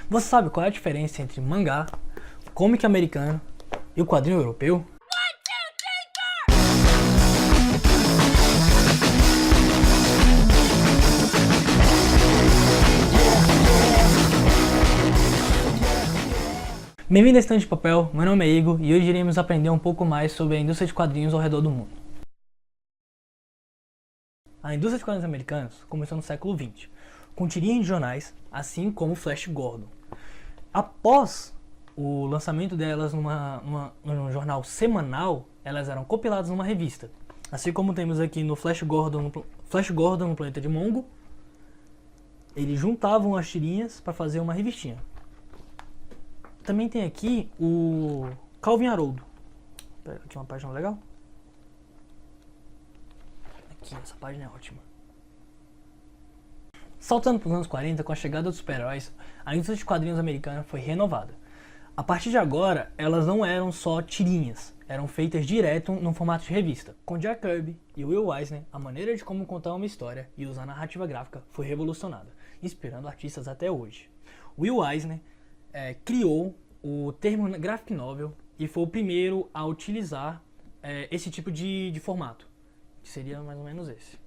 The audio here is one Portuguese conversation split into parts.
Você sabe qual é a diferença entre mangá, comic americano e o quadrinho europeu? Bem-vindo a Estante de Papel, meu nome é Igor e hoje iremos aprender um pouco mais sobre a indústria de quadrinhos ao redor do mundo. A indústria de quadrinhos americanos começou no século XX, com tirinhas de jornais, assim como Flash Gordon. Após o lançamento delas num jornal semanal, elas eram compiladas numa revista. Assim como temos aqui no Flash Gordon no Planeta de Mongo, eles juntavam as tirinhas para fazer uma revistinha. Também tem aqui o Calvin Haroldo. Aqui uma página legal. Aqui, essa página é ótima. Saltando para os anos 40, com a chegada dos super-heróis, a indústria de quadrinhos americana foi renovada. A partir de agora, elas não eram só tirinhas, eram feitas direto no formato de revista. Com Jack Kirby e Will Eisner, a maneira de como contar uma história e usar narrativa gráfica foi revolucionada, inspirando artistas até hoje. Will Eisner criou o termo graphic novel e foi o primeiro a utilizar esse tipo de formato, que seria mais ou menos esse.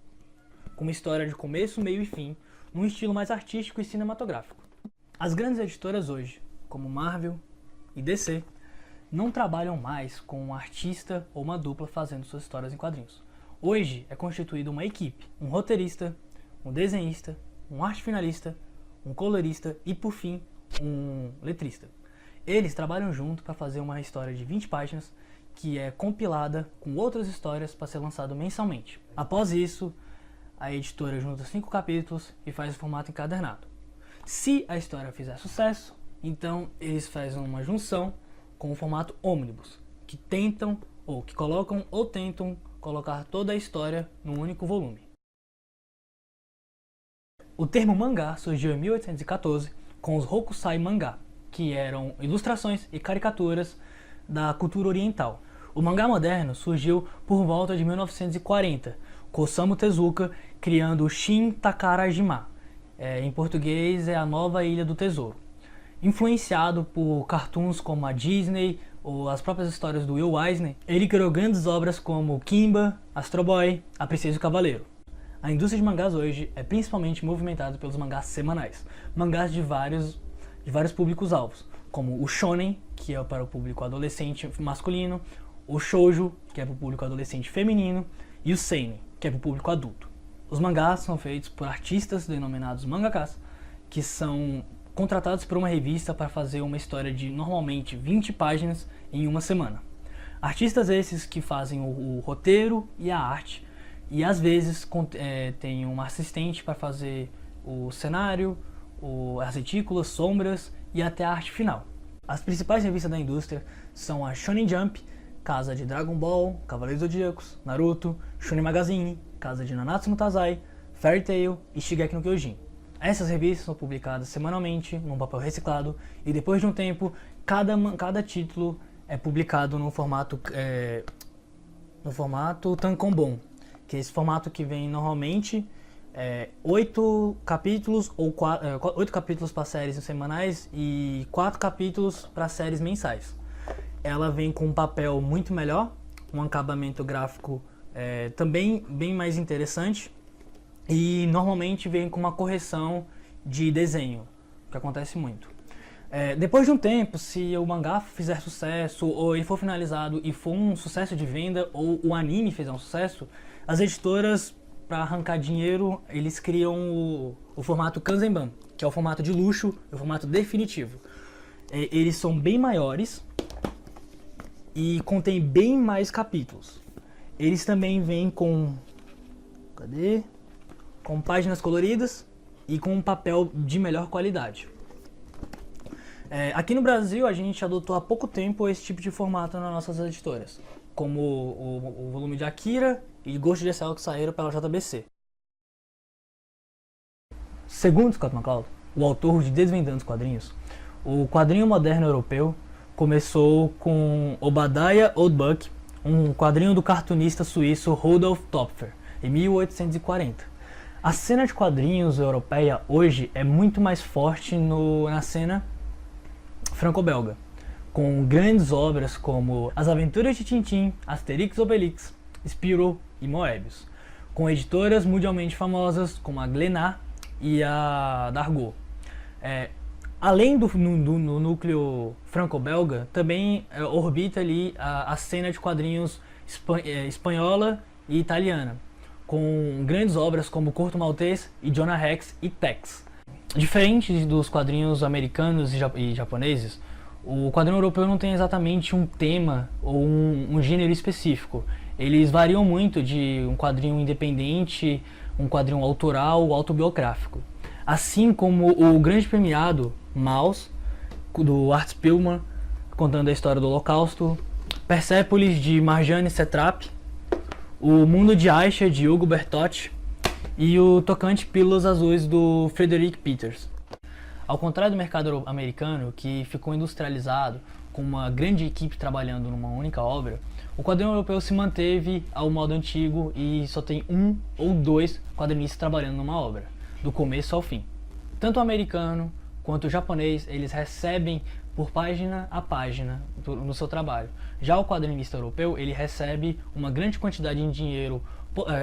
Com uma história de começo, meio e fim, num estilo mais artístico e cinematográfico. As grandes editoras hoje, como Marvel e DC, não trabalham mais com um artista ou uma dupla fazendo suas histórias em quadrinhos. Hoje é constituída uma equipe, um roteirista, um desenhista, um arte finalista, um colorista e, por fim, um letrista. Eles trabalham junto para fazer uma história de 20 páginas que é compilada com outras histórias para ser lançado mensalmente. Após isso, a editora junta 5 capítulos e faz o formato encadernado. Se a história fizer sucesso, então eles fazem uma junção com o formato ônibus, que tentam ou tentam colocar toda a história num único volume. O termo mangá surgiu em 1814 com os Hokusai mangá, que eram ilustrações e caricaturas da cultura oriental. O mangá moderno surgiu por volta de 1940, com Osamu Tezuka criando o Shin Takarajima. Em português é a Nova Ilha do Tesouro. Influenciado por cartoons como a Disney ou as próprias histórias do Will Eisner, ele criou grandes obras como Kimba, Astro Boy, A Princesa e o Cavaleiro. A indústria de mangás hoje é principalmente movimentada pelos mangás semanais, mangás de vários públicos-alvos, como o Shonen, que é para o público adolescente masculino, o Shoujo, que é para o público adolescente feminino, e o Seinen, que é para o público adulto. Os mangás são feitos por artistas denominados mangakas, que são contratados por uma revista para fazer uma história de normalmente 20 páginas em uma semana. Artistas esses que fazem o roteiro e a arte, e às vezes tem um assistente para fazer o cenário, as retículas, sombras e até a arte final. As principais revistas da indústria são a Shonen Jump, casa de Dragon Ball, Cavaleiros Zodíacos, Naruto, Shonen Magazine, casa de Nanatsu no Taizai, Fairy Tail e Shingeki no Kyojin. Essas revistas são publicadas semanalmente, num papel reciclado, e depois de um tempo, cada título é publicado no formato tankobon, que é esse formato que vem normalmente 8 capítulos ou 8 capítulos para séries semanais e 4 capítulos para séries mensais. Ela vem com um papel muito melhor, um acabamento gráfico também bem mais interessante e normalmente vem com uma correção de desenho, que acontece muito. Depois de um tempo, se o mangá fizer sucesso ou ele for finalizado e for um sucesso de venda ou o anime fizer um sucesso, as editoras, para arrancar dinheiro, eles criam o formato Kanzenban, que é o formato de luxo, o formato definitivo. Eles são bem maiores e contém bem mais capítulos. Eles também vêm com páginas coloridas e com um papel de melhor qualidade. Aqui no Brasil a gente adotou há pouco tempo esse tipo de formato nas nossas editoras, como o volume de Akira e Ghost in the Shell que saíram pela JBC. Segundo Scott McCloud, o autor de Desvendando os Quadrinhos, o quadrinho moderno europeu começou com Obadiah Oldbuck, um quadrinho do cartunista suíço Rudolf Topfer, em 1840. A cena de quadrinhos europeia hoje é muito mais forte na cena franco-belga, com grandes obras como As Aventuras de Tintin, Asterix Obelix, Spirou e Moebius, com editoras mundialmente famosas como a Glénat e a Dargaud. Além do núcleo franco-belga, também orbita ali a cena de quadrinhos espanhola e italiana, com grandes obras como Corto Maltês e Jonah Rex e Tex. Diferente dos quadrinhos americanos e japoneses, o quadrinho europeu não tem exatamente um tema ou um gênero específico. Eles variam muito de um quadrinho independente, um quadrinho autoral ou autobiográfico. Assim como o grande premiado Maus, do Art Spiegelman, contando a história do Holocausto, Persepolis, de Marjane Satrap, O Mundo de Aisha, de Hugo Bertotti, e o Tocante Pílulas Azuis, do Frederick Peters. Ao contrário do mercado americano, que ficou industrializado, com uma grande equipe trabalhando numa única obra, o quadrinho europeu se manteve ao modo antigo e só tem um ou dois quadrinistas trabalhando numa obra, do começo ao fim. Tanto o americano quanto o japonês, eles recebem por página a página no seu trabalho. Já o quadrinista europeu, ele recebe uma grande quantidade de dinheiro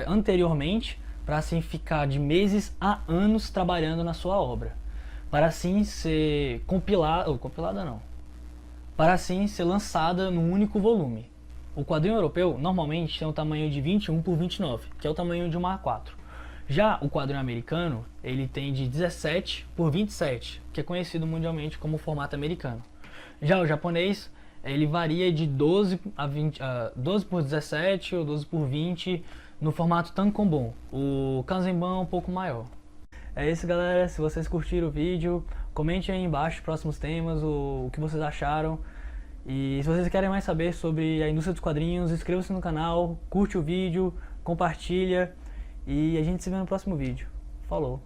anteriormente, para assim ficar de meses a anos trabalhando na sua obra, para assim ser para assim ser lançada num único volume. O quadrinho europeu normalmente tem um tamanho de 21 por 29, que é o tamanho de uma A4. Já o quadrinho americano, ele tem de 17 por 27, que é conhecido mundialmente como formato americano. Já o japonês, ele varia de 12 por 17 ou 12 por 20 no formato Tankobon. O Kanzenban é um pouco maior. É isso, galera. Se vocês curtiram o vídeo, comente aí embaixo os próximos temas, o que vocês acharam. E se vocês querem mais saber sobre a indústria dos quadrinhos, inscreva-se no canal, curte o vídeo, compartilha e a gente se vê no próximo vídeo. Falou!